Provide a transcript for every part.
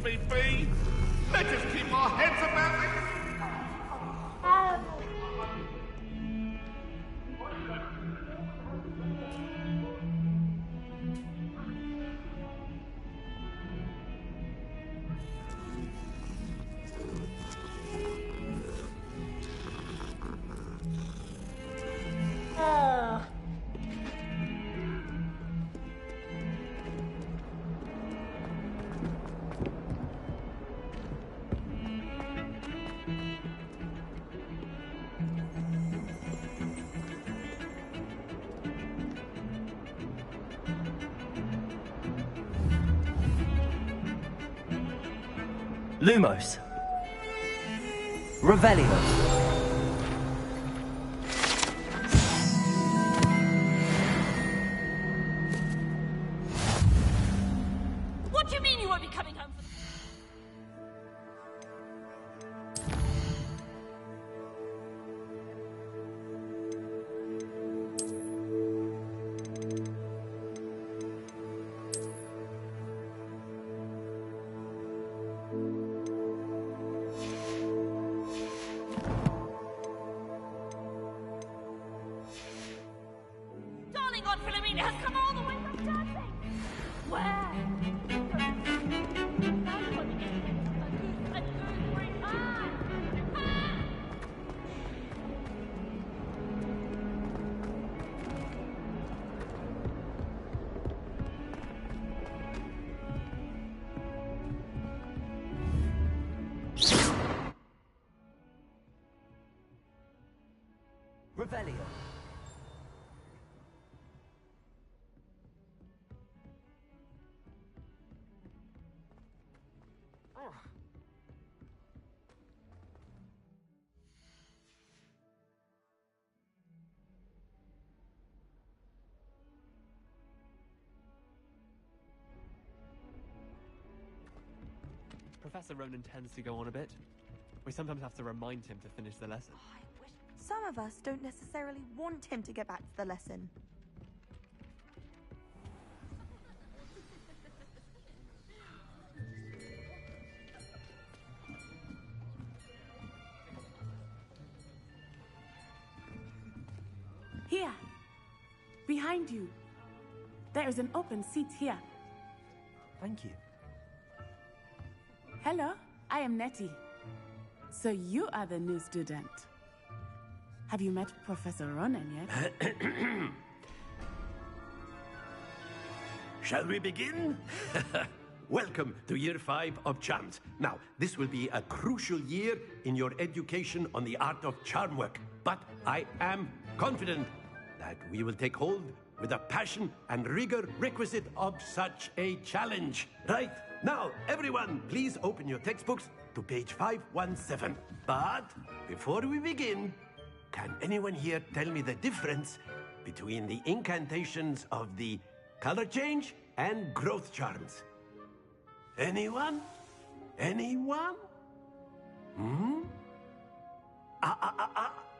be. Let us keep our heads about it. Lumos. Revelio. What do you mean you won't be coming home for... Darling Aunt Philomena has come all the way from dancing! Where? Now you want to get a gooseberry pie! Revelio. Professor Ronan tends to go on a bit. We sometimes have to remind him to finish the lesson. Oh, I wish some of us don't necessarily want him to get back to the lesson. Here. Behind you. There is an open seat here. Thank you. Hello, I am Nettie. So you are the new student. Have you met Professor Ronan yet? Shall we begin? Welcome to Year 5 of Charms. Now, this will be a crucial year in your education on the art of charm work. But I am confident that we will take hold with the passion and rigor requisite of such a challenge. Right, now, everyone, please open your textbooks to page 517. But before we begin, can anyone here tell me the difference between the incantations of the color change and growth charms? Anyone? Anyone?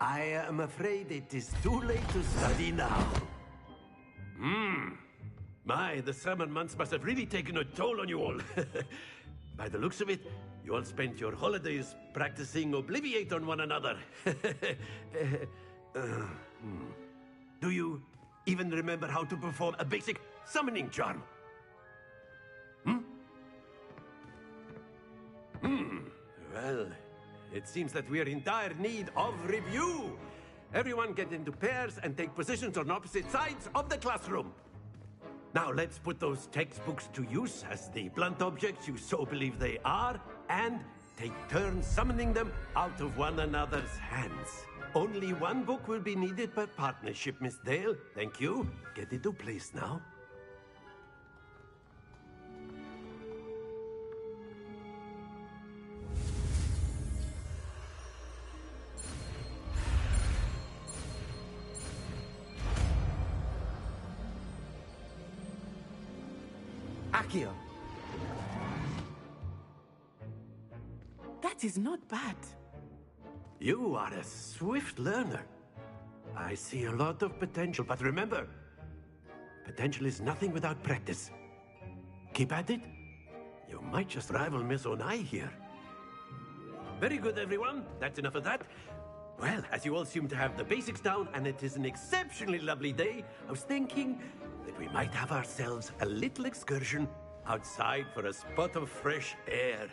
I am afraid it is too late to study now. My, the summer months must have really taken a toll on you all. By the looks of it, you all spent your holidays practicing Obliviate on one another. Do you even remember how to perform a basic summoning charm? Well, it seems that we are in dire need of review. Everyone get into pairs and take positions on opposite sides of the classroom. Now let's put those textbooks to use as the blunt objects you so believe they are, and take turns summoning them out of one another's hands. Only one book will be needed per partnership, Miss Dale. Thank you. Get into place now. Accio. That is not bad. You are a swift learner. I see a lot of potential, but remember, potential is nothing without practice. Keep at it. You might just rival Miss Onai here. Very good, everyone. That's enough of that. Well, as you all seem to have the basics down, and it is an exceptionally lovely day, I was thinking that we might have ourselves a little excursion outside for a spot of fresh air.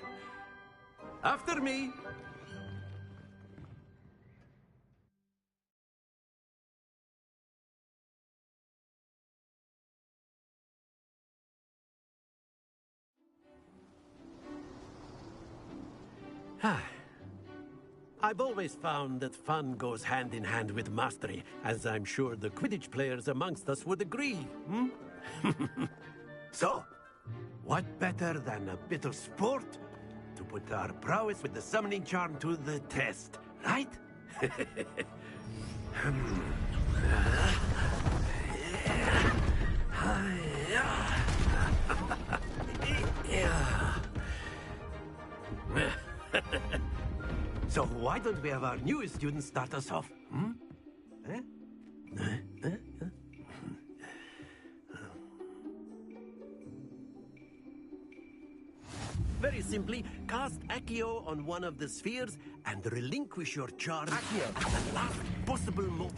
After me. I've always found that fun goes hand in hand with mastery, as I'm sure the Quidditch players amongst us would agree. So, what better than a bit of sport to put our prowess with the summoning charm to the test, right? So why don't we have our newest student start us off? Very simply, cast Accio on one of the spheres and relinquish your charm at the last possible moment.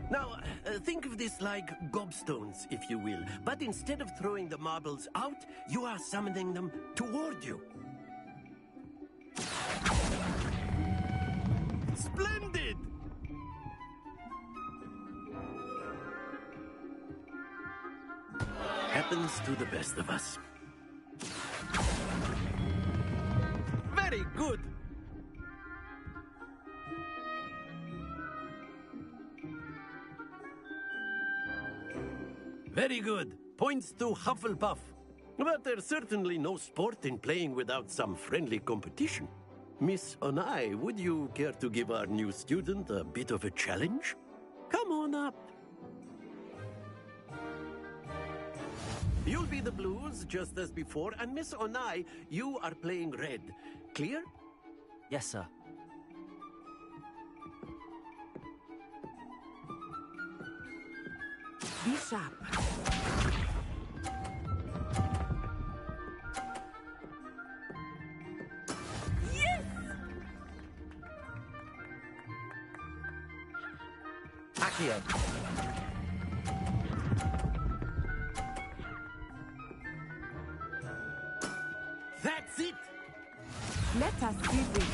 Now, think of this like gobstones, if you will. But instead of throwing the marbles out, you are summoning them toward you. Splendid! Happens to the best of us. Very good! Very good. Points to Hufflepuff. But there's certainly no sport in playing without some friendly competition. Miss Onai, would you care to give our new student a bit of a challenge? Come on up. You'll be the blues, just as before, and Miss Onai, you are playing red. Clear? Yes, sir. Be sharp. Accio. That's it! Let us see this.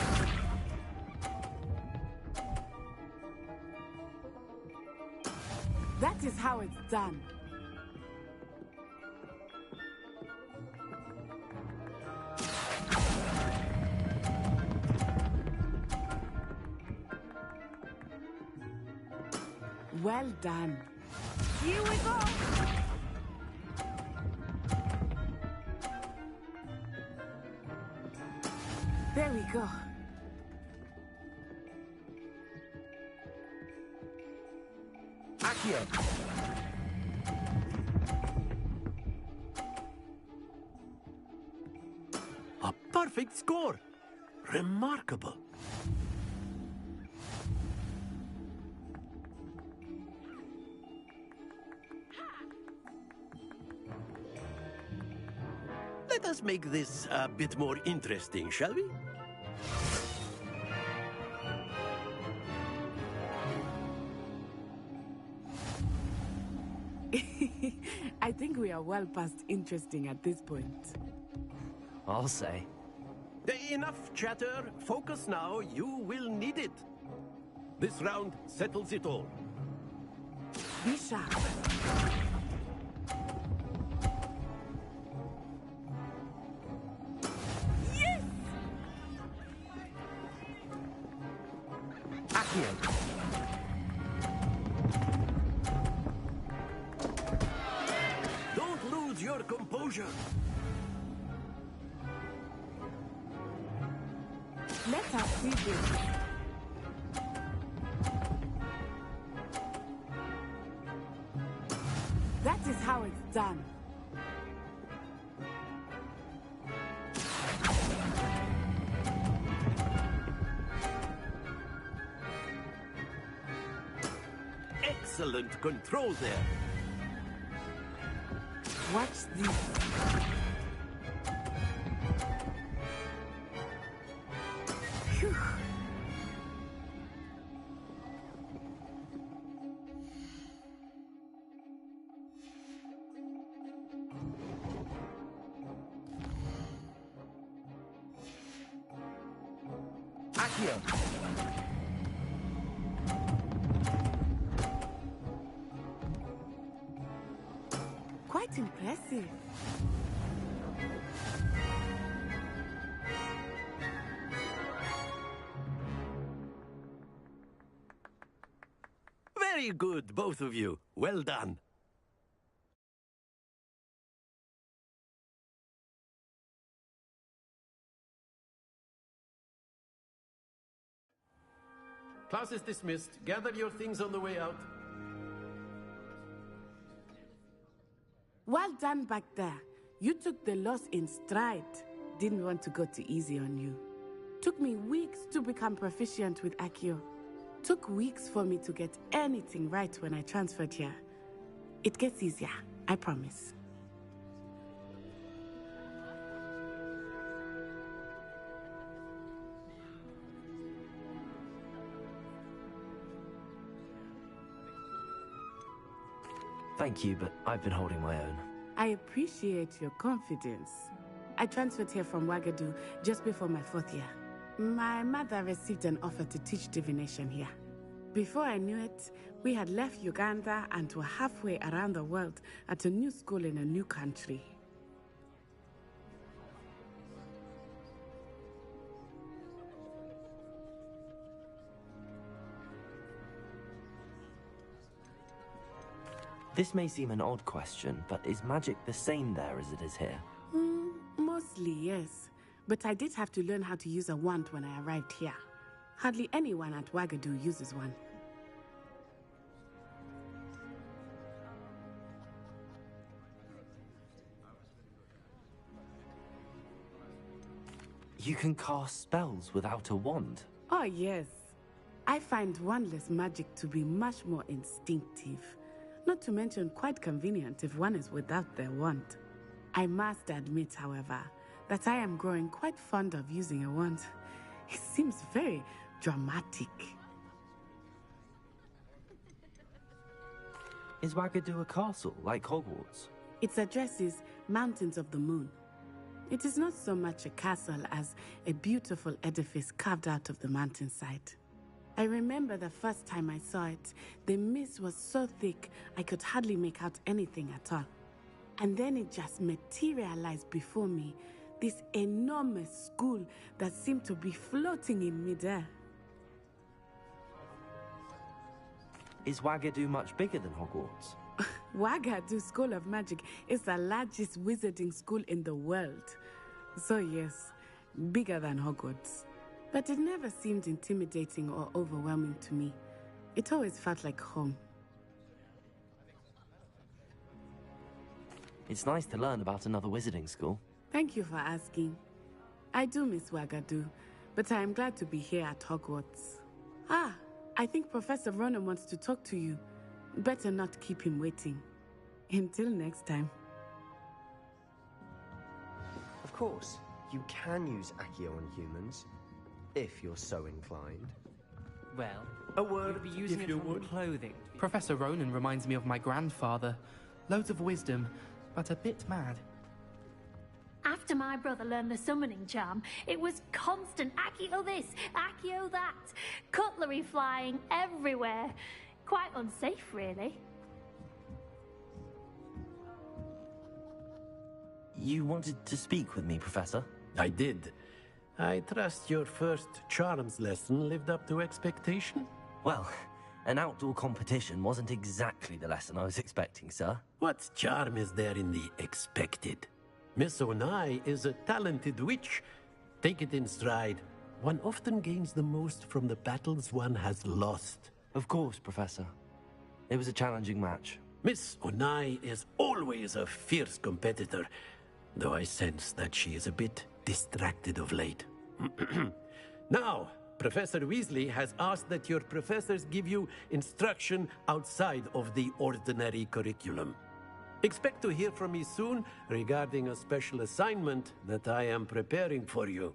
That is how it's done. Well done. Here we go! There we go. Accio. A perfect score! Remarkable. Let us make this a bit more interesting, shall we? I think we are well past interesting at this point. I'll say. Enough chatter. Focus now. You will need it. This round settles it all. Be sharp. Accio. Don't lose your composure. Let us see this. That is how it's done. Excellent control there. Watch this. Accio! Quite impressive. Very good, both of you. Well done. Class is dismissed. Gather your things on the way out. Well done back there. You took the loss in stride. Didn't want to go too easy on you. Took me weeks to become proficient with Accio. Took weeks for me to get anything right when I transferred here. It gets easier, I promise. Thank you, but I've been holding my own. I appreciate your confidence. I transferred here from Wagadu just before my 4th year. My mother received an offer to teach divination here. Before I knew it, we had left Uganda and were halfway around the world at a new school in a new country. This may seem an odd question, but is magic the same there as it is here? Mostly, yes. But I did have to learn how to use a wand when I arrived here. Hardly anyone at Wagadu uses one. You can cast spells without a wand. Oh, yes. I find wandless magic to be much more instinctive. Not to mention quite convenient if one is without their wand. I must admit, however, that I am growing quite fond of using a wand. It seems very dramatic. Is Wagadu a castle, like Hogwarts? Its address is Mountains of the Moon. It is not so much a castle as a beautiful edifice carved out of the mountainside. I remember the first time I saw it, the mist was so thick I could hardly make out anything at all. And then it just materialized before me, this enormous school that seemed to be floating in midair. Is Wagadu much bigger than Hogwarts? Wagadu School of Magic is the largest wizarding school in the world. So yes, bigger than Hogwarts. But it never seemed intimidating or overwhelming to me. It always felt like home. It's nice to learn about another wizarding school. Thank you for asking. I do miss Wagadu, but I am glad to be here at Hogwarts. I think Professor Ronan wants to talk to you. Better not keep him waiting. Until next time. Of course, you can use Accio on humans, if you're so inclined. Well, A word, you'd be using if it you on would. clothing. Professor Ronan reminds me of my grandfather. Loads of wisdom, but a bit mad. After my brother learned the summoning charm, it was constant Accio this, Accio that. Cutlery flying everywhere. Quite unsafe, really. You wanted to speak with me, Professor? I did. I trust your first charms lesson lived up to expectation? Well, an outdoor competition wasn't exactly the lesson I was expecting, sir. What charm is there in the expected? Miss Onai is a talented witch. Take it in stride. One often gains the most from the battles one has lost. Of course, Professor. It was a challenging match. Miss Onai is always a fierce competitor, though I sense that she is a bit distracted of late. Now, Professor Weasley has asked that your professors give you instruction outside of the ordinary curriculum. Expect to hear from me soon regarding a special assignment that I am preparing for you.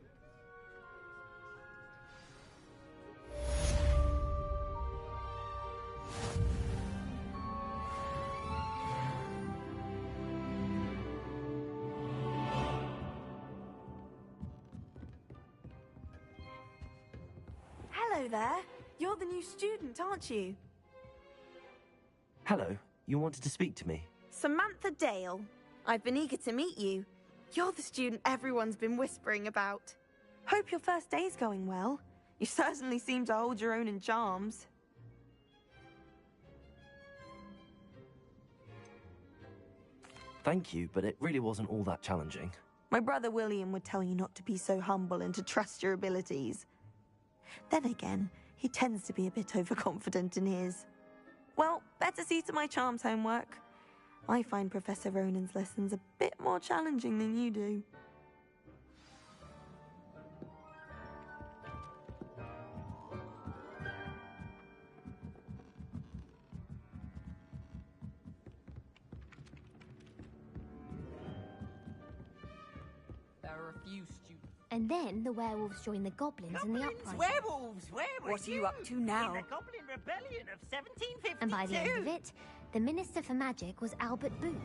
Hello there. You're the new student, aren't you? Hello, you wanted to speak to me? Samantha Dale. I've been eager to meet you. You're the student everyone's been whispering about. Hope your first day's going well. You certainly seem to hold your own in charms. Thank you, but it really wasn't all that challenging. My brother William would tell you not to be so humble and to trust your abilities. Then again, he tends to be a bit overconfident in his. Well, better see to my charms homework. I find Professor Ronan's lessons a bit more challenging than you do. There are a few students. And then the werewolves joined the goblins in the uprising. Werewolves! Where were What are you up to now? In the Goblin Rebellion of 1752. And by the end of it, the Minister for Magic was Albert Boot.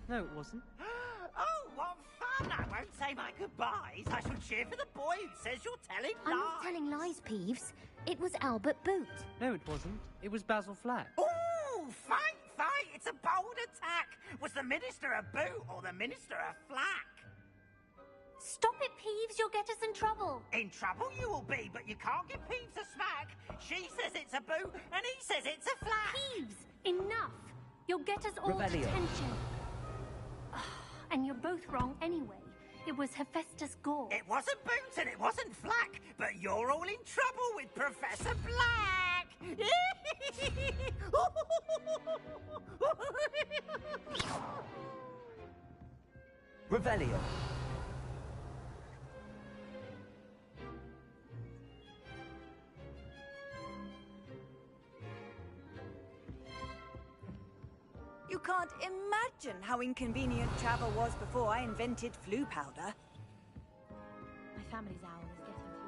No, it wasn't. Oh, what fun! I won't say my goodbyes. I shall cheer for the boy who says you're telling lies. I'm not telling lies, Peeves. It was Albert Boot. No, it wasn't. It was Basil Flack. Ooh, fight, fight! It's a bold attack. Was the Minister a boot or the Minister a flack? Stop it, Peeves. You'll get us in trouble. In trouble you will be, but you can't give Peeves a smack. She says it's a boot, and he says it's a flack. Peeves, enough. You'll get us all Revelio. detention. And you're both wrong anyway. It was Hephaestus Gore. It wasn't boot and it wasn't flack, but you're all in trouble with Professor Black. Revelio. You can't imagine how inconvenient travel was before I invented flu powder. My family's owl is getting too loud.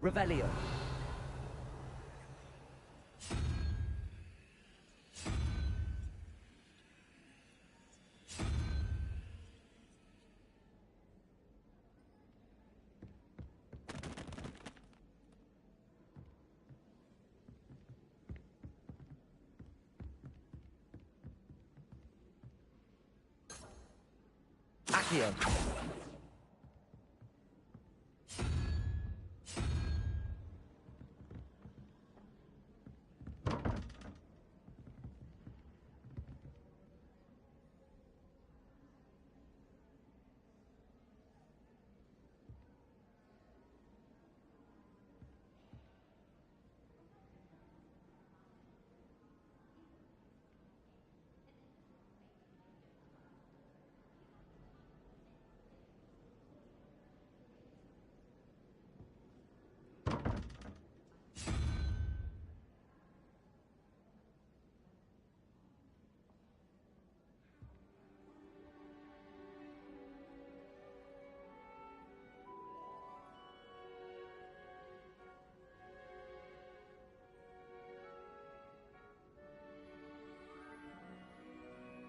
Revelio. Accio.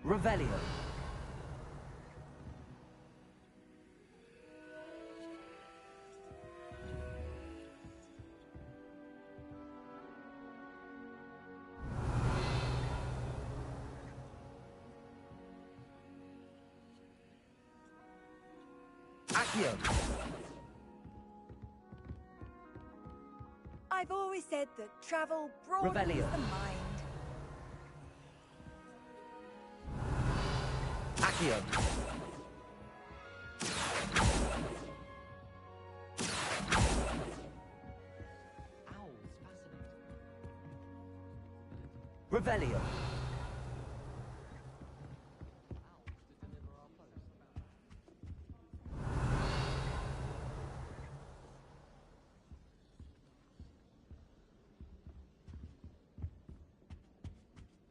Revelio. Accio. I've always said that travel broadens Revelio. the mind. Accio. Revelio.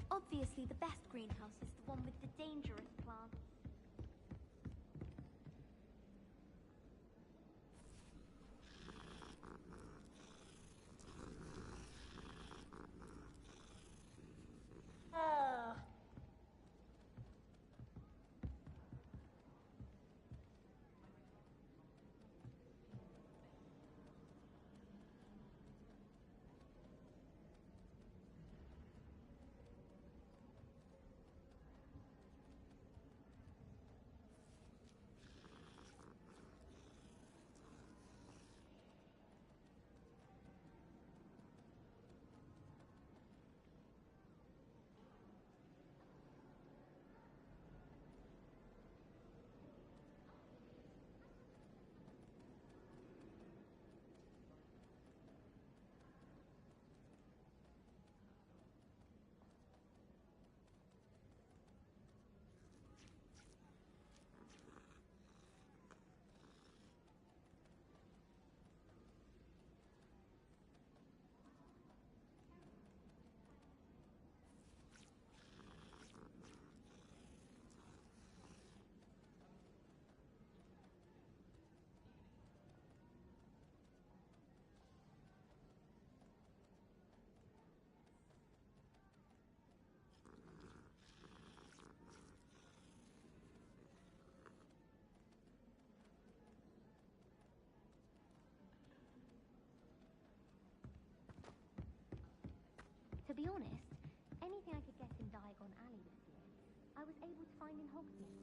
Obviously, the best greenhouse is the one with the dangerous plants. To be honest, anything I could get in Diagon Alley this year, I was able to find in Hogsmeade.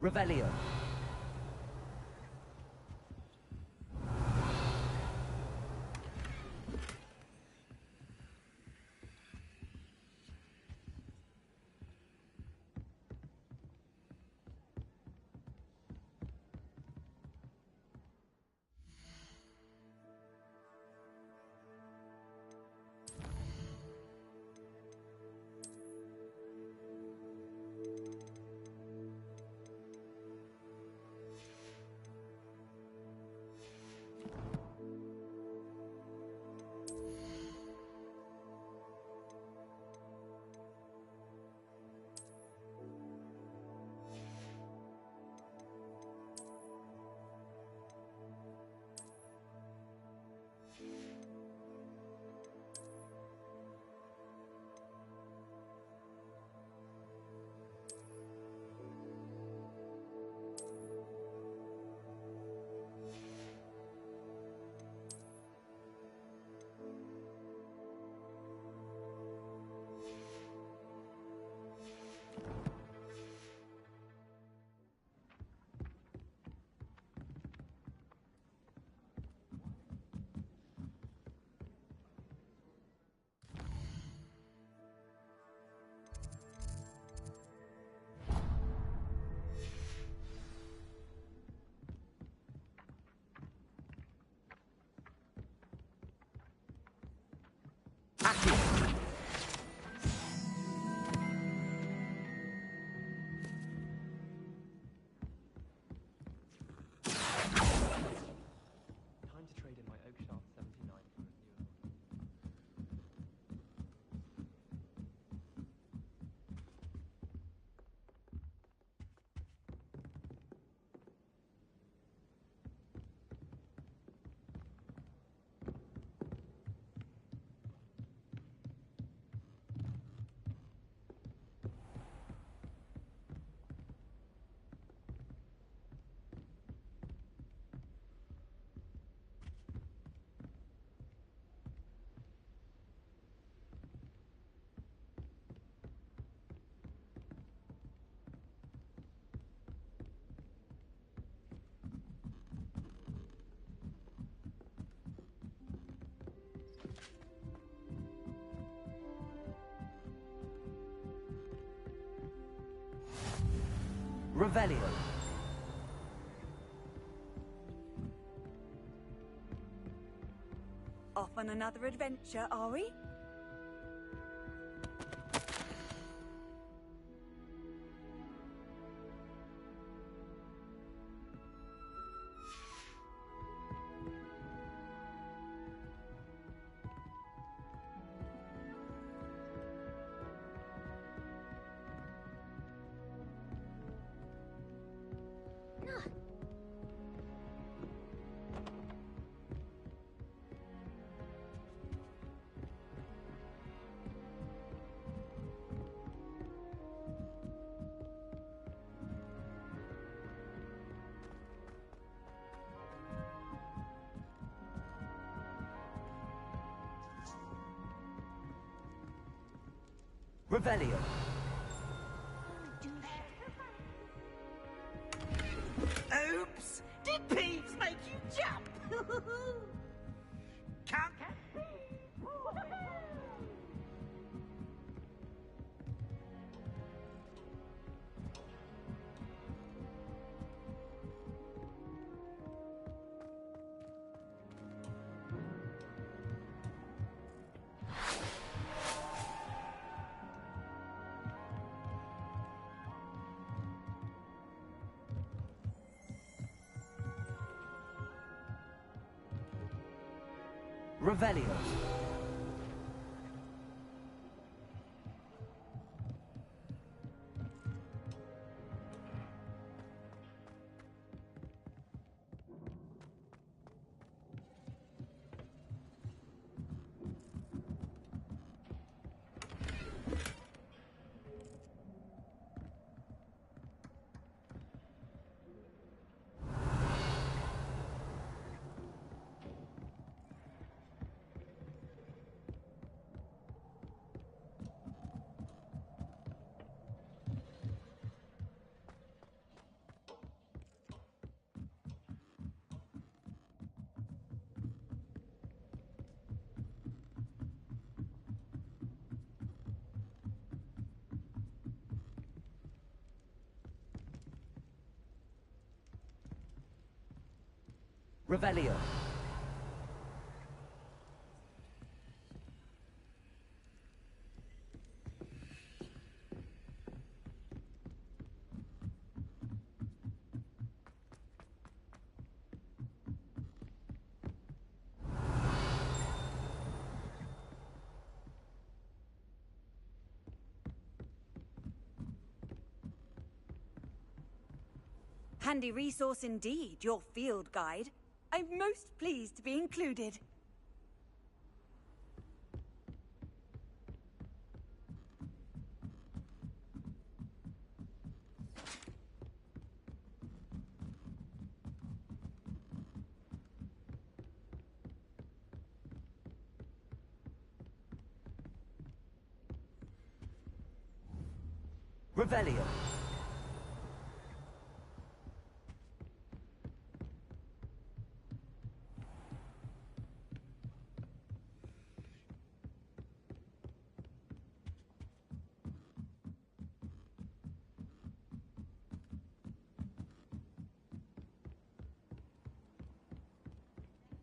Revelio. Time to trade in my oak shaft 79 for a newer one. Revelio. Off on another adventure, are we? Revelio. Oops! Did Peeves make you jump? Can't Revelio. Revelio. Handy resource indeed, your field guide. I'm most pleased to be included. Revelio.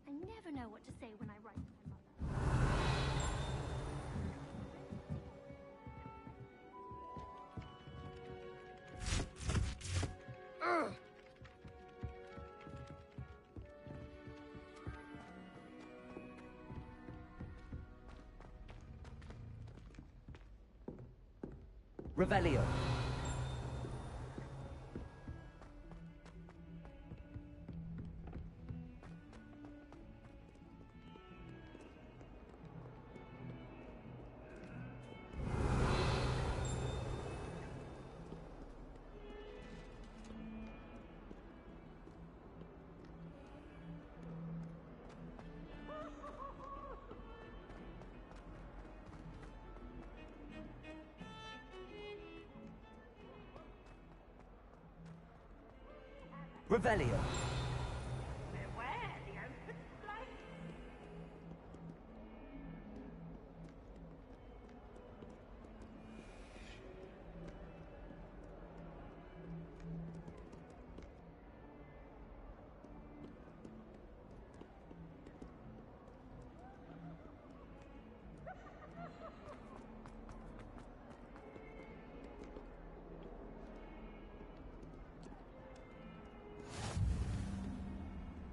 I never know what to say when I write to my mother. Revelio. Revelio. Beware the open flame.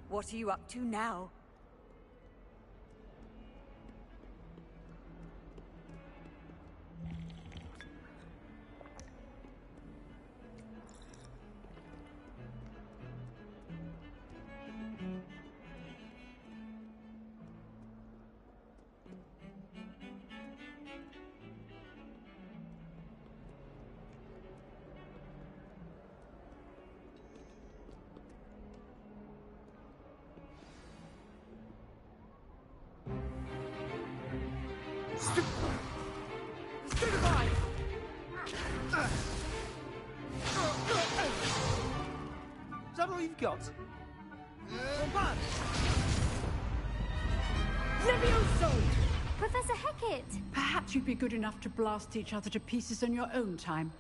What are you up to now? Is that all you've got? Levioso! Professor Hecat! Perhaps you'd be good enough to blast each other to pieces in your own time.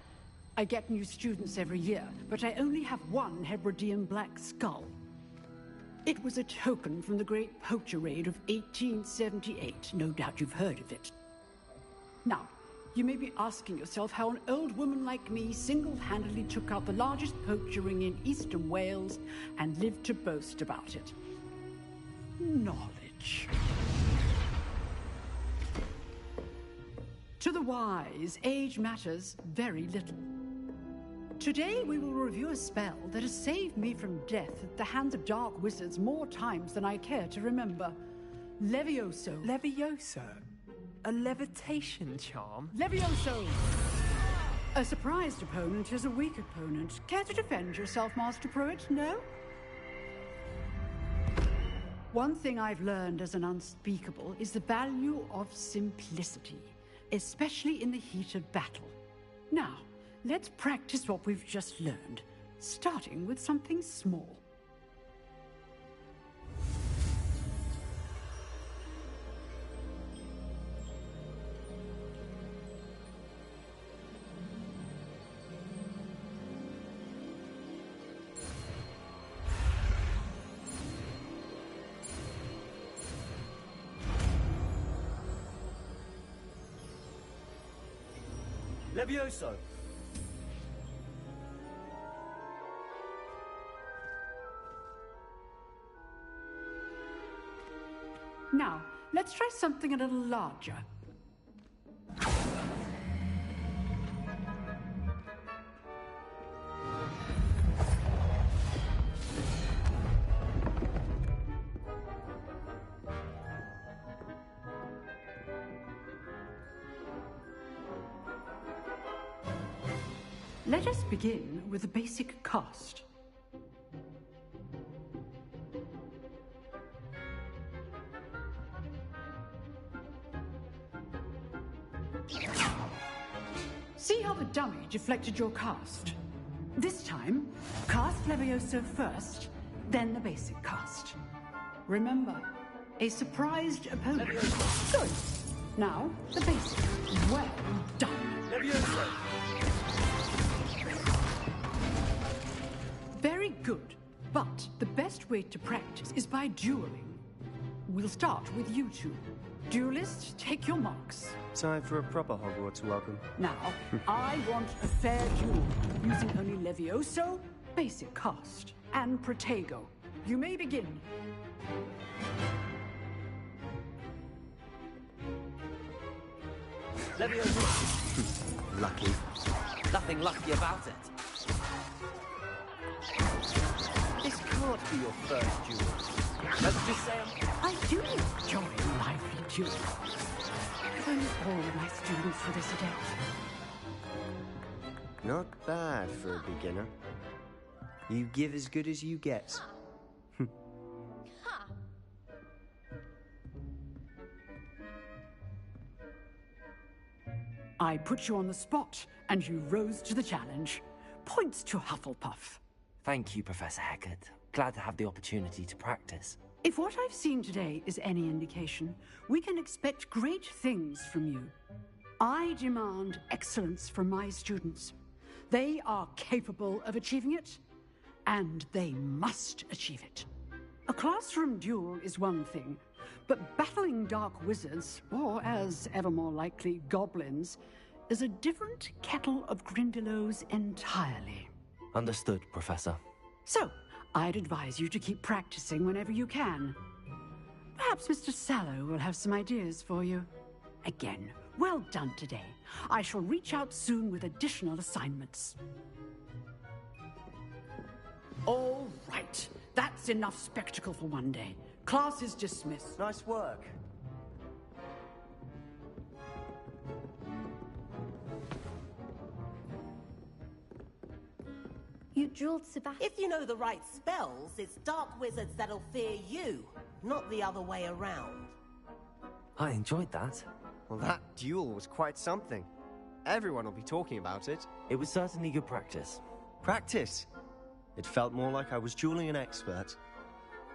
I get new students every year, but I only have one Hebridean black skull. It was a token from the Great Poacher Raid of 1878. No doubt you've heard of it. Now, you may be asking yourself how an old woman like me single-handedly took out the largest poacher ring in eastern Wales and lived to boast about it. Knowledge. To the wise, age matters very little. Today we will review a spell that has saved me from death at the hands of dark wizards more times than I care to remember. Levioso. Levioso? A levitation charm? Levioso! A surprised opponent is a weak opponent. Care to defend yourself, Master Pruitt? No? One thing I've learned as an unspeakable is the value of simplicity, especially in the heat of battle. Now, let's practice what we've just learned, starting with something small. Levioso! Now, let's try something a little larger. Let us begin with a basic cast. See how the dummy deflected your cast? This time, cast Levioso first, then the basic cast. Remember, a surprised opponent. Levioso. Good. Now, the basic. Well done. Levioso! Very good. But the best way to practice is by dueling. We'll start with you two. Duelists, take your marks. Time for a proper Hogwarts welcome. Now, I want a fair duel, using only Levioso, basic cast, and Protego. You may begin. Levioso. Lucky. Nothing lucky about it. This can't be your first duel. Let's just say I do enjoy lively duels. If only all my students were this adept. Not bad for a beginner. You give as good as you get. I put you on the spot, and you rose to the challenge. Points to Hufflepuff. Thank you, Professor Hecat. Glad to have the opportunity to practice. If what I've seen today is any indication, we can expect great things from you. I demand excellence from my students. They are capable of achieving it, and they must achieve it. A classroom duel is one thing, but battling dark wizards, or as ever more likely, goblins, is a different kettle of Grindylows entirely. Understood, Professor. So, I'd advise you to keep practicing whenever you can. Perhaps Mr. Sallow will have some ideas for you. Again, well done today. I shall reach out soon with additional assignments. All right. That's enough spectacle for one day. Class is dismissed. Nice work. You dueled Sebastian. If you know the right spells, it's dark wizards that'll fear you, not the other way around. I enjoyed that. Well, that duel was quite something. Everyone will be talking about it. It was certainly good practice. Practice? It felt more like I was dueling an expert.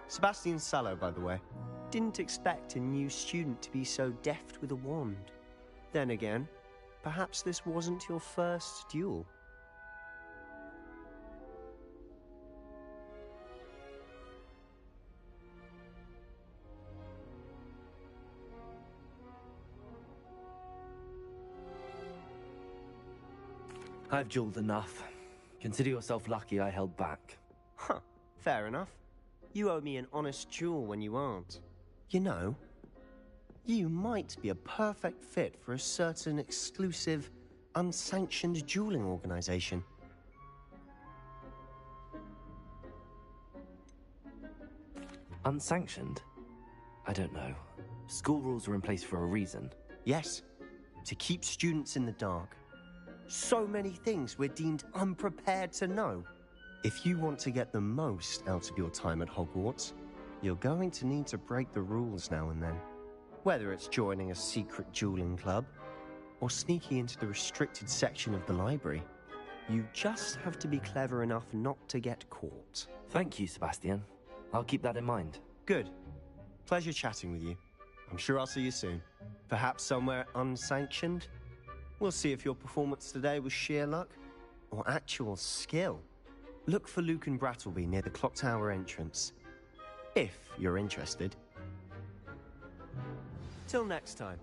Sebastian Sallow, by the way. Didn't expect a new student to be so deft with a wand. Then again, perhaps this wasn't your first duel. I've dueled enough. Consider yourself lucky I held back. Huh, fair enough. You owe me an honest duel when you aren't. You know, You might be a perfect fit for a certain exclusive, unsanctioned dueling organization. Unsanctioned? I don't know. School rules are in place for a reason. Yes, to keep students in the dark. So many things we're deemed unprepared to know. If you want to get the most out of your time at Hogwarts, you're going to need to break the rules now and then. Whether it's joining a secret dueling club, or sneaking into the restricted section of the library, you just have to be clever enough not to get caught. Thank you, Sebastian. I'll keep that in mind. Good. Pleasure chatting with you. I'm sure I'll see you soon. Perhaps somewhere unsanctioned? We'll see if your performance today was sheer luck or actual skill. Look for Luke and Brattleby near the clock tower entrance, if you're interested. Till next time.